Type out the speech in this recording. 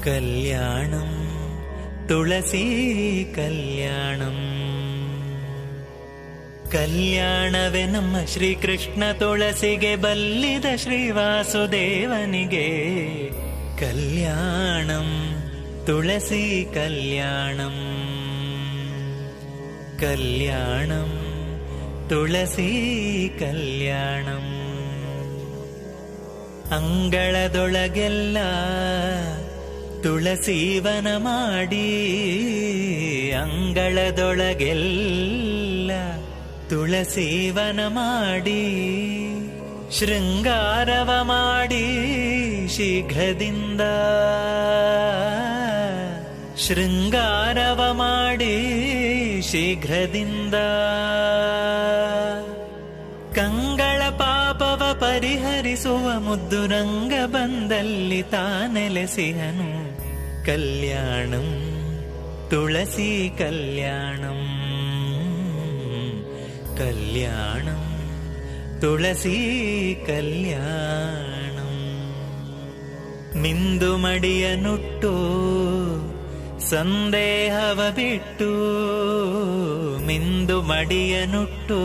ಕಲ್ಯಾಣಂ ತುಳಸಿ ಕಲ್ಯಾಣಂ. ಕಲ್ಯಾಣವೇ ನಮ್ಮ ಶ್ರೀಕೃಷ್ಣ ತುಳಸಿಗೆ ಬಲ್ಲಿದ ಶ್ರೀವಾಸುದೇವನಿಗೆ. ಕಲ್ಯಾಣಂ ತುಳಸಿ ಕಲ್ಯಾಣಂ. ಕಲ್ಯಾಣಂ ತುಳಸಿ ಕಲ್ಯಾಣಂ. ಅಂಗಳದೊಳಗೆಲ್ಲ ತುಳಸೀವನ ಮಾಡಿ, ಅಂಗಳದೊಳಗೆಲ್ಲ ತುಳಸೀವನ ಮಾಡಿ, ಶೃಂಗಾರವ ಮಾಡಿ ಶೀಘ್ರದಿಂದ, ಶೃಂಗಾರವ ಮಾಡಿ ಶೀಘ್ರದಿಂದ. ಕಂಗಳ ಪಾಪವ ಪರಿಹರಿಸುವ ಮುದ್ದು ರಂಗ ಬಂದಲ್ಲಿ ತಾನೆಲೆಸಿಹನು. ಕಲ್ಯಾಣಂ ತುಳಸಿ ಕಲ್ಯಾಣಂ. ಕಲ್ಯಾಣಂ ತುಳಸಿ ಕಲ್ಯಾಣಂ. ಮಿಂದು ಮಡಿಯ ನುಟ್ಟು ಸಂದೇಹವ ಬಿಟ್ಟು, ಮಿಂದು ಮಡಿಯ ನುಟ್ಟು